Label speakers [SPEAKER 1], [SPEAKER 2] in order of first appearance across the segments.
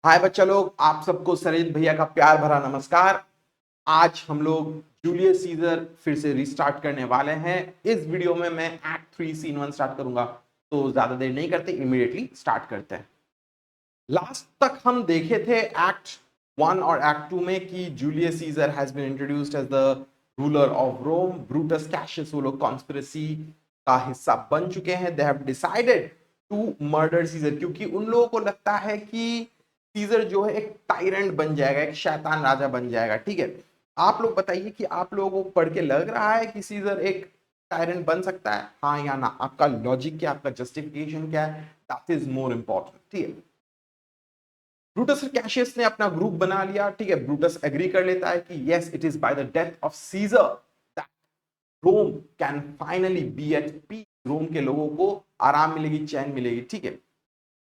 [SPEAKER 1] हाय बच्चा लोग, आप सबको सरित भैया का प्यार भरा नमस्कार। आज हम लोग जूलियस सीजर फिर से रिस्टार्ट करने वाले हैं। इस वीडियो में मैं एक्ट 3 सीन 1 स्टार्ट करूंगा, तो ज्यादा देर नहीं करते, इमीडिएटली स्टार्ट करते हैं। लास्ट तक हम देखे थे एक्ट 1 और एक्ट 2 में कि Julius Caesar has been introduced as the ruler of Rome. Brutus Cassius वो लोग कॉन्स्पिरेसी का हिस्सा बन चुके हैं। They have decided to murder Caesar, क्योंकि उन लोगों को लगता है कि सीजर जो है एक टायरेंट बन जाएगा, एक शैतान राजा बन जाएगा। ठीक है, आप लोग बताइए कि आप लोगों को पढ़ के लग रहा है कि सीजर एक टायरेंट बन सकता है, हाँ या ना? आपका लॉजिक क्या, आपका जस्टिफिकेशन क्या है, दैट इज मोर इंपॉर्टेंट। ठीक है, ब्रूटस और कैशियस ने अपना ग्रुप बना लिया। ठीक है, ब्रूटस एग्री कर लेता है कि yes, it is by the death of Caesar that Rome can finally be at peace. Rome के लोगों को आराम मिलेगी, चैन मिलेगी। ठीक है,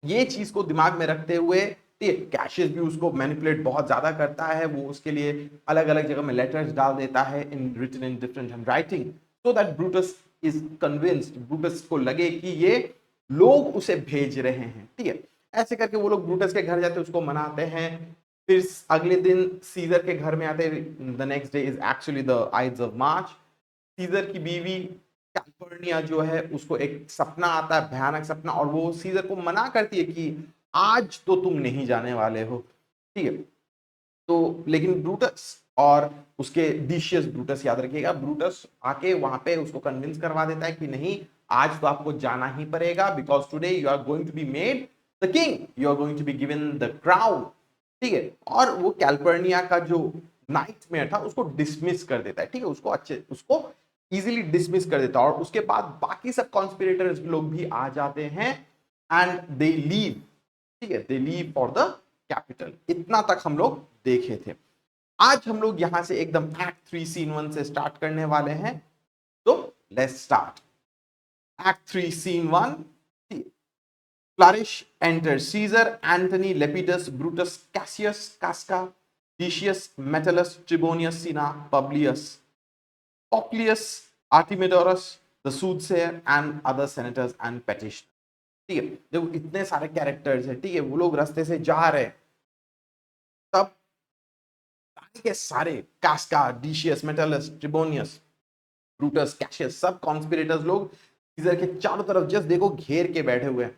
[SPEAKER 1] ये चीज को दिमाग में रखते हुए कैशियस भी उसको मैनिपुलेट बहुत ज्यादा करता है। वो उसके लिए अलग अलग जगह में लेटर्स डाल देता है in written in different handwriting, so that Brutus is convinced, Brutus को लगे कि ये लोग उसे भेज रहे हैं। ठीक है, ऐसे करके वो लोग ब्रूटस के घर जाते हैं, उसको मनाते हैं। फिर अगले दिन सीजर के घर में आते हैं। The next day is actually the ides of March. Caesar की बीवी कैलिफोर्निया जो है, उसको एक सपना आता है, भयानक सपना, और वो सीजर को मना करती है कि आज तो तुम नहीं जाने वाले हो। ठीक है, तो लेकिन ब्रूटस और उसके डिशियस ब्रूटस, याद रखिएगा, ब्रूटस आके वहां पे उसको कन्विंस करवा देता है कि नहीं, आज तो आपको जाना ही पड़ेगा, because today you are going to be made the king, you are going to be given the crown. ठीक है, और वो कैलिफोर्निया का जो नाइट मेयर था उसको डिसमिस कर देता है। ठीक है, उसको इजीली डिसमिस कर देता है, और उसके बाद बाकी सब कॉन्स्पिरेटर्स लोग भी आ जाते हैं एंड दे लीव। ठीक है, दे लीव फॉर द कैपिटल। इतना तक हम लोग देखे थे। आज हम लोग यहां से एकदम एक्ट 3 सीन 1 से स्टार्ट करने वाले हैं, तो let's start. Act 3 scene 1। Flourish enters Caesar, Antony, Lepidus, Brutus, Cassius, Casca, Decius, Metellus, Tribonius, Cinna, Publius, Popilius, Artemidorus, the soothsayer, and other senators and petitioners। ठीक है, देखो इतने सारे कैरेक्टर्स हैं। ठीक है, वो लोग रास्ते से जा रहे हैं, तब सारे के सारे कास्का, डिशियस, मेटलस, ट्रिबोनियस, ब्रूटस, कैशियस, सब कॉन्स्पिरेटर्स लोग सीजर के चारों तरफ जस्ट देखो घेर के बैठे हुए हैं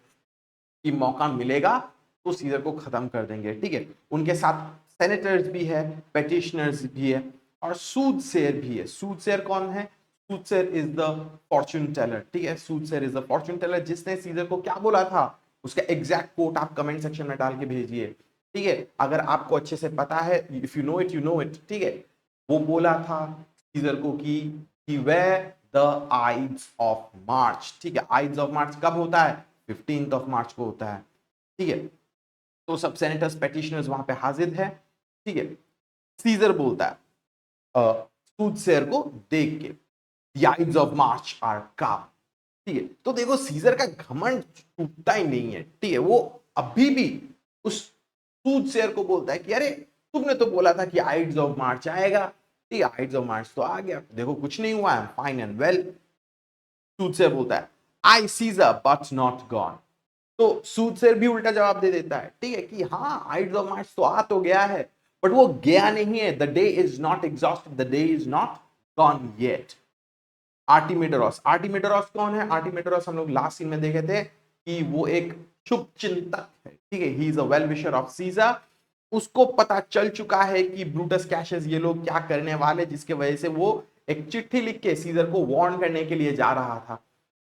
[SPEAKER 1] कि मौका मिलेगा तो सीजर को खत्म कर देंगे। ठीक है, उनके साथ सेनेटर्स भी है, पेटिशनर्स भी है, और सूदसेयर भी है। सूदसेयर कौन है? सूदसेयर इज द फॉर्च्यून टेलर। ठीक है, सूदसेयर इज द फॉर्च्यून टेलर, जिसने सीजर को क्या बोला था, उसका एग्जैक्ट कोट आप कमेंट सेक्शन में डाल के भेजिए। ठीक है, अगर आपको अच्छे से पता है, if you know it, you know it. ठीक है, वो बोला था सीजर को कि beware the ides of March. ठीक है, आइड्स ऑफ मार्च कब होता है? 15th ऑफ मार्च को होता है। ठीक है, तो सब सेनेटर्स पेटिशनर्स वहां पे हाजिर है। ठीक है, सीजर बोलता है सूदसेयर को देख के, the ides of March are come. ठीक है, तो देखो सीजर का घमंड टूटता ही नहीं है। ठीक है, वो अभी भी उस सूदसेयर को बोलता है कि अरे, तुमने तो बोला था कि आइड्स ऑफ मार्च आएगा। ठीक है, आइड्स ऑफ मार्च तो आ गया, देखो कुछ नहीं हुआ, I am fine and well. Soothsayer बोलता है ay Caesar but not gone. तो सूदसेयर भी उल्टा जवाब दे देता है। ठीक है, कि हाँ, आइड्स ऑफ मार्च तो आ तो गया है, बट वो गया नहीं है। The day is not exhausted, the day is not gone yet. Artemidorus, Artemidorus कौन है? आर्टिमिडोरस हम लोग लास्ट सीन में देखे थे कि वो एक शुभ चिंतक है। ठीक है, he is a well wisher of Caesar. उसको पता चल चुका है कि ब्रूटस कैशियस ये लोग क्या करने वाले, जिसके वजह से वो एक चिट्ठी लिख के सीजर को वार्न करने के लिए जा रहा था।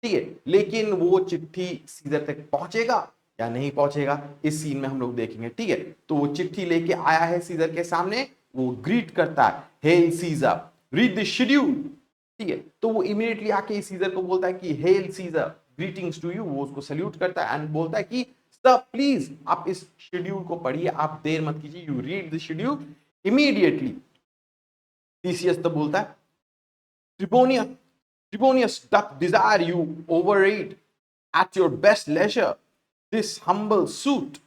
[SPEAKER 1] ठीक है, लेकिन वो चिट्ठी सीजर तक पहुंचेगा या नहीं पहुंचेगा, इस सीन में हम लोग देखेंगे। ठीक है, तो वो चिट्ठी लेके आया है सीजर के सामने, वो ग्रीट करता है, hail Caesar, read the schedule. ठीक है, तो वो इमीडिएटली आके सीजर को बोलता है कि hail Caesar, greetings to you. वो उसको सल्यूट करता है एंड बोलता है कि सर प्लीज आप इस शेड्यूल को पढ़िए, आप देर मत कीजिए, you read the schedule immediately. Theseus तो बोलता है, ट्रिबोनियस, Tribonius doth desire you overread at your best leisure this humble suit।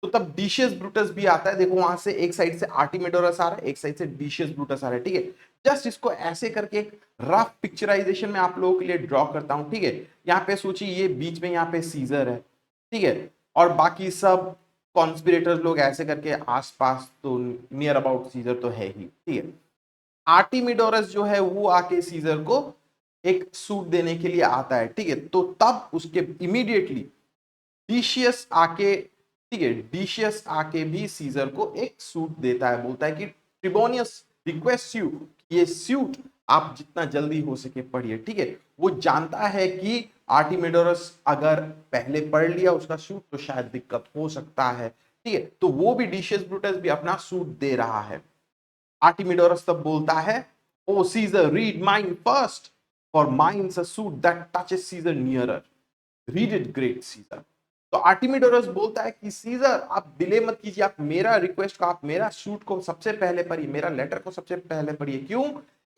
[SPEAKER 1] तो तब डिशियस ब्रूटस भी आता है। देखो वहां से एक साइड से आर्टिमिडोरस आ रहा है, एक साइड से डिशियस ब्रूटस आ रहा है। ठीक है, जस्ट इसको ऐसे करके एक रफ पिक्चराइजेशन में आप लोगों के लिए ड्रॉ करता हूं। ठीक है, यहाँ पे सोचिए, ये बीच में यहाँ पे सीजर है। ठीक है, और बाकी सब कॉन्स्पिरेटर्स लोग ऐसे करके आसपास तो नियर अबाउट सीजर तो है ही, ठीक है। आर्टिमिडोरस जो है वो आके सीजर को एक सूट देने के लिए आता है, ठीक है। तो तब उसके इमीडिएटली डिशियस आके, ठीक है, डिशियस आके भी सीजर को एक सूट देता है, बोलता है कि ट्रिबोनियस रिक्वेस्ट यू, ये सूट आप जितना जल्दी हो सके पढ़िए, ठीक है। वो जानता है कि आर्टिमिडोरस अगर पहले पढ़ लिया उसका सूट तो शायद दिक्कत हो सकता है, ठीक है। तो वो भी डिशियस ब्रूटस भी अपना सूट दे रहा है। आर्टिमिडोरस तब बोलता है, O Caesar read mine first, for mine's a suit that touches Caesar nearer, read it great Caesar. तो आर्टिमिडोरस बोलता है कि सीजर आप डिले मत कीजिए, आप मेरा रिक्वेस्ट को, आप मेरा सूट को सबसे पहले पढ़िए, मेरा लेटर को सबसे पहले पढ़िए। क्यों?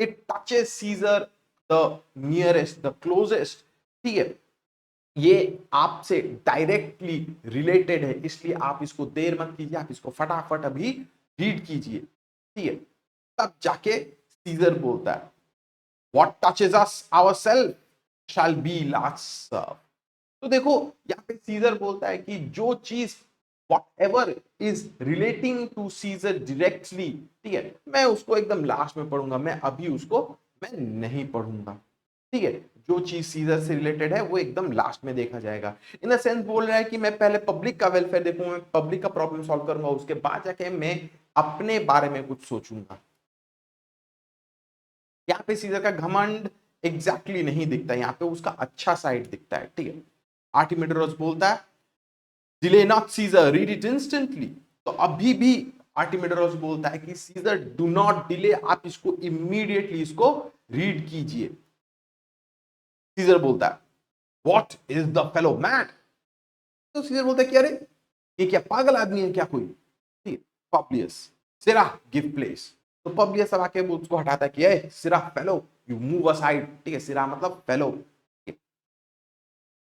[SPEAKER 1] It touches Caesar the nearest, the closest, ठीक है। ये आपसे डायरेक्टली रिलेटेड है, इसलिए आप इसको देर मत कीजिए, आप इसको फटाफट अभी रीड कीजिए, ठीक है। तब जाके सीजर बोलता है, what touches us ourself shall be last serve. तो देखो यहाँ पे सीजर बोलता है कि जो चीज whatever is relating to Caesar directly, ठीक है, मैं उसको एकदम लास्ट में पढ़ूंगा, मैं अभी उसको मैं नहीं पढ़ूंगा, ठीक है। जो चीज सीजर से रिलेटेड है वो एकदम लास्ट में देखा जाएगा। इन द सेंस बोल रहा है कि मैं पहले पब्लिक का वेलफेयर देखूंगा, मैं पब्लिक का प्रॉब्लम सॉल्व करूंगा, उसके बाद जाके मैं अपने बारे में कुछ सोचूंगा। यहाँ पे सीजर का घमंड एग्जैक्टली नहीं दिखता, यहाँ पे उसका अच्छा साइड दिखता है, ठीक है। आर्टिमिडोरस बोलता है, delay not Caesar, read it instantly. तो अभी भी आर्टिमिडोरस बोलता है कि सीजर डू नॉट डिले, आप इसको इमीडिएटली इसको रीड कीजिए। सीजर बोलता है, what is the fellow man. तो सीजर बोलता है कि अरे ये क्या पागल आदमी है क्या कोई, ठीक है। पब्लियस, सिरा गिव प्लेस। तो पब्लियस अब आके उसको हटाता है कि ए सिरा फेलो यू मूव असाइड, ठीक है। सिरा मतलब फेलो।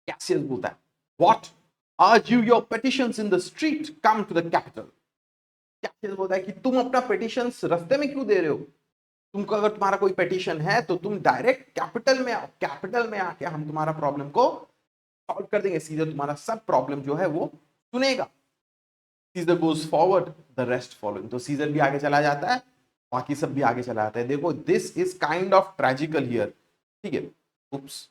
[SPEAKER 1] कैसियस बोलता है, what argue your petitions in the street, come to the capital। Cassius बोलता है कि तुम अपना पेटिशंस रास्ते में क्यों दे रहे हो, तुमको अगर तुम्हारा कोई पेटिशन है तो तुम डायरेक्ट कैपिटल में आओ, कैपिटल में आके हम तुम्हारा प्रॉब्लम को सॉल्व कर देंगे, सीजर तुम्हारा सब प्रॉब्लम जो है वो सुनेगा। Caesar goes forward, the rest following. तो सीजर भी आगे चला जाता है, बाकी सब भी आगे चला जाता है। देखो this is kind of tragical here, ठीक है। Oops,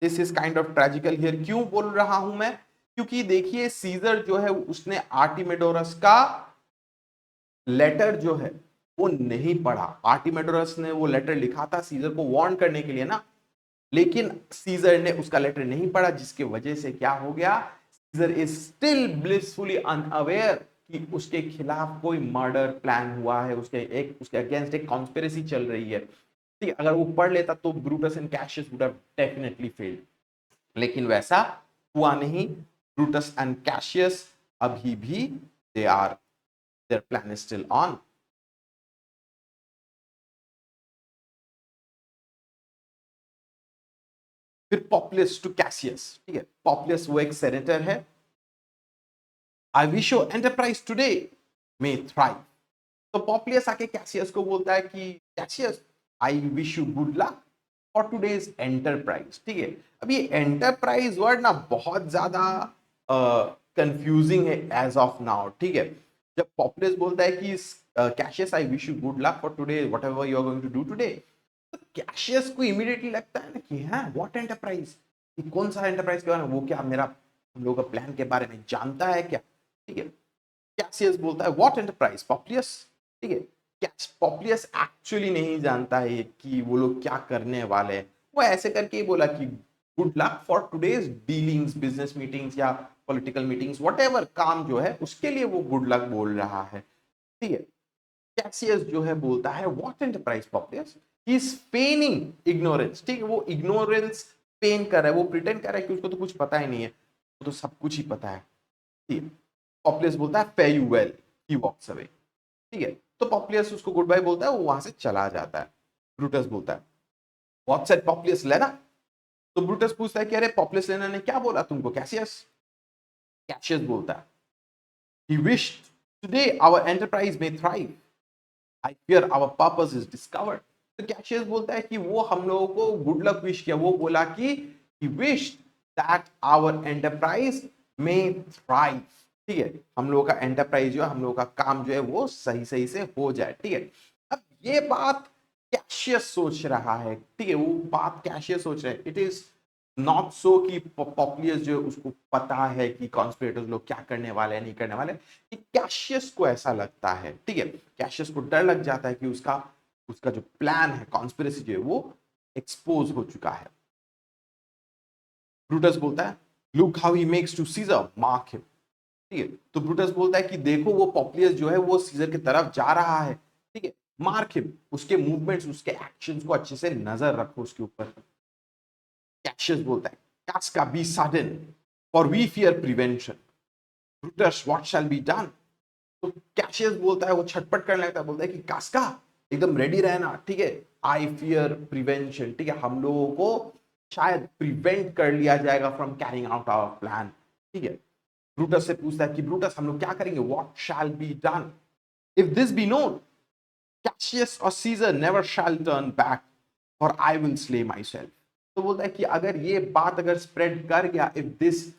[SPEAKER 1] this is kind of tragical here. क्यों बोल रहा हूं मैं? क्योंकि देखिए सीजर जो है उसने आर्टिमिडोरस का लेटर जो है वो नहीं पढ़ा। आर्टिमिडोरस ने वो लेटर लिखा था सीजर को वार्न करने के लिए ना, लेकिन सीजर ने उसका लेटर नहीं पढ़ा, जिसके वजह से क्या हो गया, Caesar is still blissfully unaware कि उसके खिलाफ कोई मर्डर प्लान हुआ है, उसके अगेंस्ट एक कॉन्स्पिरेसी चल रही है, ठीक है। अगर वो पढ़ लेता तो Brutus and Cassius would have definitely failed, लेकिन वैसा हुआ नहीं। ब्रूटस एंड कैशियस अभी भी their plan is still on. फिर पॉपुलस टू कैशियस, ठीक है। पॉपुलस वो एक सेनेटर है। I wish your enterprise today may thrive. तो पॉपुलस आके कैशियस को बोलता है कि Cassius I wish you good luck for today's enterprise, ठीक है। अब ये एंटरप्राइज वर्ड ना बहुत ज्यादा कंफ्यूजिंग है एज ऑफ नाउ, ठीक है। जब पॉपुलस बोलता है कि Cassius I wish you good luck for today whatever you are going to do today, तो कैशियस को इमीडिएटली लगता है ना कि हाँ व्हाट एंटरप्राइज, कौन सा एंटरप्राइज के बारे में, वो क्या मेरा हम लोग का प्लान के बारे में जानता है क्या, ठीक है। कैसियस बोलता है व्हाट एंटरप्राइज पॉपुलियस, ठीक है। पॉपुलियस एक्चुअली नहीं जानता है कि वो लोग क्या करने वाले हैं, वो ऐसे करके ही बोला कि good luck for today's dealings, business meetings या पॉलिटिकल मीटिंग्स, व्हाटएवर काम जो है उसके लिए वो गुड लक बोल रहा है, ठीक है। कैसियस जो है बोलता है what enterprise Popilius, he is feigning ignorance, ठीक है। वो इग्नोरेंस पेन कर रहा है, वो प्रिटेंड कर रहा है कि उसको तो कुछ पता ही नहीं है, वो तो सब कुछ ही पता है, ठीक है। पॉपुलियस बोलता है fare you well, he walks away, ठीक है। तो पॉपुलियस उसको गुड बाय बोलता है, वो वहां से चला जाता है। ब्रूटस बोलता है व्हाट सेड पॉपुलियस लेना। तो ब्रूटस पूछता है कि अरे पॉपुलियस लेना ने क्या बोला तुमको कैसियस। कैशियस बोलता है he wished today our enterprise may thrive, I fear our purpose is discovered। तो कैशियस बोलता है कि वो हम लोगों को गुड लक विश किया, वो बोला कि he wished that our enterprise may thrive, ठीक है, हम लोगों का एंटरप्राइज जो है, हम लोगों का काम जो है वो सही सही से हो जाए। ठीक है, अब ये बात कैशियस सोच रहा है। ठीक है, वो बात कैशियस सोच रहा है। इट इज नॉट सो कि पॉपुलियस जो है उसको पता है कि कॉन्स्पिरेटर्स लोग क्या करने वाले हैं नहीं करने वाले, कि कैशियस को ऐसा लगता है। ठीक है, कैशियस को डर लग जाता है कि उसका उसका जो प्लान है, कॉन्स्पिरेसी जो है वो एक्सपोज हो चुका है। ब्रूटस बोलता है, look how he makes to Caesar, mark him. ठीक है, तो ब्रूटस बोलता है कि देखो वो पॉपुलियस जो है वो सीजर की तरफ जा रहा है। ठीक है, मार्क हिम, उसके मूवमेंट्स, उसके एक्शंस को अच्छे से नजर रखो उसके ऊपर। कैशियस बोलता है, Casca be sudden for we fear prevention, Brutus what shall be done. तो कैशियस बोलता है, वो छटपट करने लगता है, बोलता है कि कास्का एकदम रेडी रहना। ठीक है, आई फियर प्रिवेंशन। ठीक है, हम लोगों को शायद प्रिवेंट कर लिया जाएगा from carrying out our plan. ठीक है, ब्रूटस से पूछता है कि ब्रूटस हम लोग क्या करेंगे, what shall be done if this be known, Cassius और सीजर नेवर शैल टर्न बैक और I will slay my self. तो बोलता है कि अगर ये बात अगर स्प्रेड कर गया, if this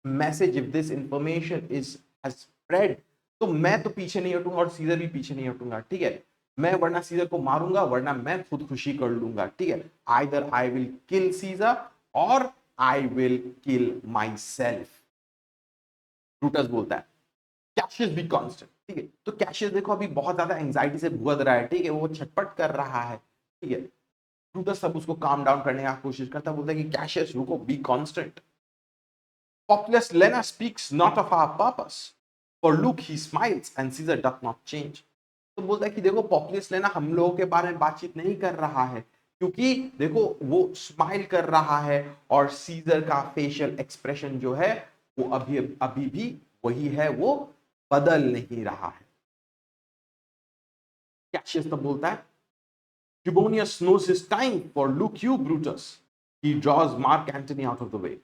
[SPEAKER 1] message, if this information is spread, तो मैं तो पीछे नहीं हटूंगा और सीजर भी पीछे नहीं हटूंगा। ठीक है, मैं वरना सीजर को मारूंगा, वरना मैं खुदकुशी कर लूंगा। ठीक है, either I will kill Caesar और I will kill myself. Brutus बोलता है, कैशियस बी कांस्टेंट। ठीक है, तो कैशियस देखो अभी बहुत ज्यादा एंजाइटी से भुगत रहा है। ठीक है, वो छटपट कर रहा है। ठीक है, ब्रूटस सब उसको काम डाउन करने का कोशिश करता है, बोलता है कि कैशियस रुको, be constant. Populus Lena speaks not of our purpose. For look, he smiles and Caesar doth not change. तो बोलता है कि देखो पॉपुलस लेना हम लोगों के बारे में बातचीत नहीं कर रहा है, क्योंकि देखो वो स्माइल कर रहा है और सीजर का फेशियल एक्सप्रेशन जो है वो अभी अभी भी वही है, वो बदल नहीं रहा है। कैशियस तब बोलता है, Tribonius knows his time, for look you Brutus, he draws Mark Antony out of the way.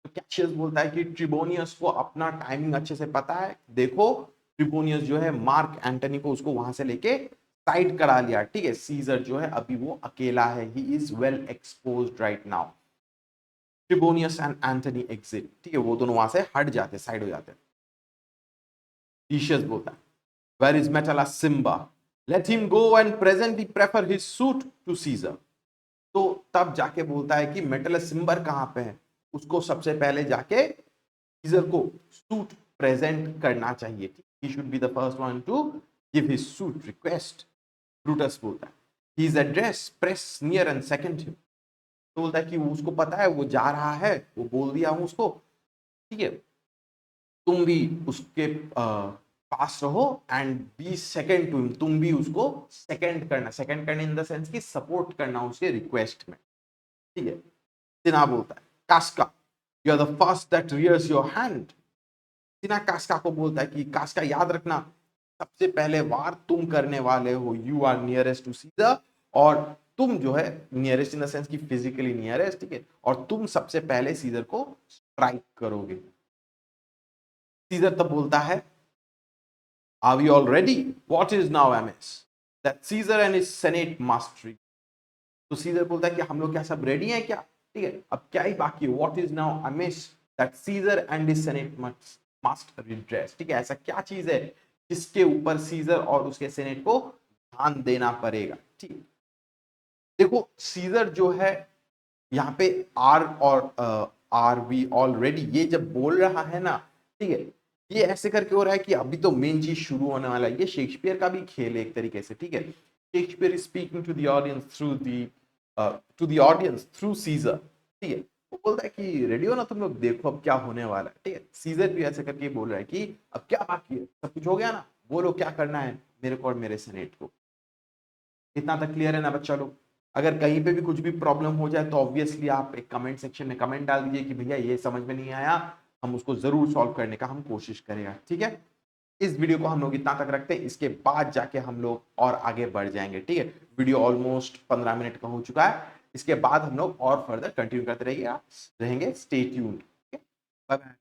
[SPEAKER 1] तो कैशियस बोलता है कि ट्रिबोनियस को अपना टाइमिंग अच्छे से पता है। देखो ट्रिबोनियस जो है मार्क एंटनी को उसको वहां से लेके साइड करा लिया। ठीक है, सीजर जो है अभी वो अकेला है, he is well exposed right now. Trebonius and Antony exit. ठीक है, वो दोनों वहां से हट जाते, साइड हो जाते। टीशियस बोलता है, where is Metellus Cimber, let him go and presently prefer his suit to Caesar. तो तब जाके बोलता है कि मेटलस सिम्बर कहां पे है, उसको सबसे पहले जाके सीजर को सूट प्रेजेंट करना चाहिए। he should be the first one to give his suit request. Brutus बोलता है, his address press near and second him. तो बोलता है कि उसको पता है, वो जा रहा है, वो बोल दिया हूं उसको। ठीक है, तुम भी उसके पास रहो and be second to him, तुम भी उसको सेकंड करना, सेकंड करने इन द सेंस की सपोर्ट करना उसके रिक्वेस्ट में। ठीक है, सिन्हा बोलता है, Casca you are the first that rears your hand. Cinna Casca को बोलता है कि कास्का याद रखना, सबसे पहले वार तुम करने वाले हो, you are nearest to Caesar, और तुम जो है नियरेस्ट इन द सेंस की फिजिकली नियरेस्ट। ठीक है, और तुम सबसे पहले सीजर को स्ट्राइक करोगे। सीजर तब बोलता है, are we all ready, what is now amiss that Caesar and his senate must reach. तो सीजर बोलता है कि हम लोग क्या सब रेडी हैं क्या। ठीक है, अब क्या ही बाकी है, what is now amiss that Caesar and his senate must redress. ठीक है, ऐसा क्या चीज है जिसके ऊपर सीजर और उसके सेनेट को ध्यान देना पड़ेगा। ठीक, देखो सीजर जो है यहाँ पे आर और आर वी ऑलरेडी ये जब बोल रहा है ना, ठीक है, ये ऐसे करके हो रहा है कि अभी तो मेन चीज शुरू होने वाला है। ये शेक्सपियर का भी खेल है एक तरीके से। ठीक है, Shakespeare is speaking to the audience through Caesar. ठीक है, वो बोलता है कि रेडी हो ना तुम लोग, देखो अब क्या होने वाला है। ठीक है, सीजर भी ऐसे करके बोल रहा है कि अब क्या बाकी है, सब कुछ हो गया ना, बोलो क्या करना है मेरे को और मेरे सेनेट को। इतना तक क्लियर है ना बच्चा लोग। अगर कहीं पे भी कुछ भी प्रॉब्लम हो जाए तो ऑब्वियसली आप एक कमेंट सेक्शन में कमेंट डाल दीजिए कि भैया ये समझ में नहीं आया, हम उसको जरूर सॉल्व करने का हम कोशिश करेगा। ठीक है, इस वीडियो को हम लोग इतना तक रखते हैं, इसके बाद जाके हम लोग और आगे बढ़ जाएंगे। ठीक है, वीडियो ऑलमोस्ट 15 मिनट का हो चुका है, इसके बाद हम लोग और फर्दर कंटिन्यू करते रहेंगे। Stay tuned. Bye bye.